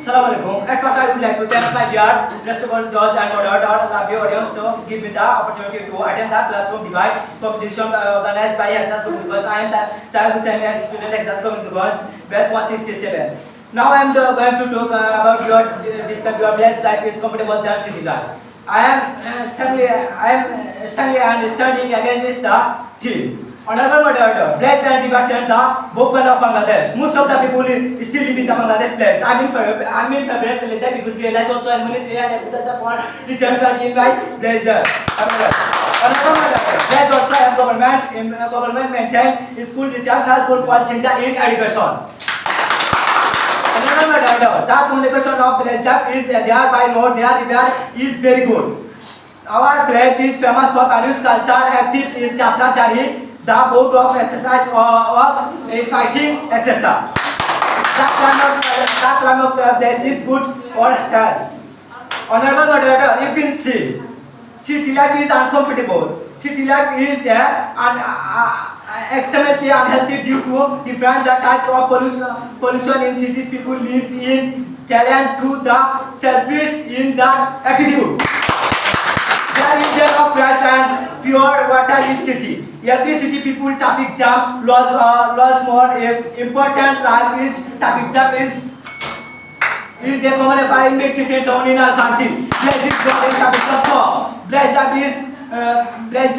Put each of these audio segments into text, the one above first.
Assalamualaikum. At first, I would like to thank my dear respectable judge and moderator, lovely audience to give me the opportunity to attend the classroom divide competition organized by HEXA'S because I am the student HEXA'S Gobindaganj, batch 167. Now I am going to talk about describe your place life is comfortable than city life. I am strongly and studying against the team. Honorable moderator, place and represent the movement of Bangladesh. Most of the people still live in the Bangladesh place. I mean favorite place because realize also and monetary and agriculture for regional in my pleasure. Honorable moderator, place also have government maintain school teachers helpful for children in education. Honorable moderator, the communication of place is there by road, there river is very good. Our place is famous for values, culture, actives is Chatra Chari. The boat of exercise works is fighting, etc. That climate of the place is good for health. Honorable moderator, you can see city life is uncomfortable. City life is extremely unhealthy due to different types of pollution in cities. People live in talent to the selfish in that attitude. There is lack of fresh and pure water in city. Every city people traffic jam laws more if important life is traffic jam is a common affair in big city town in our country. Place is not a traffic jam so. Place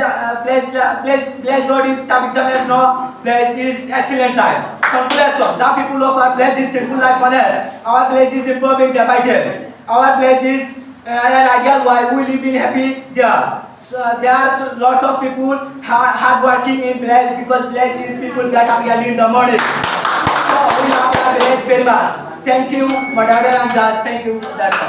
road is traffic jam and no place is excellent life. Conclusion: the people of our place is simple life on earth. Our place is improving day by day. Our place is an ideal why we live in happy there. So there are lots of people hard working in place because place is people get up early in the morning. So we have a place very much. Thank you, moderator and judge. Thank you. That's all.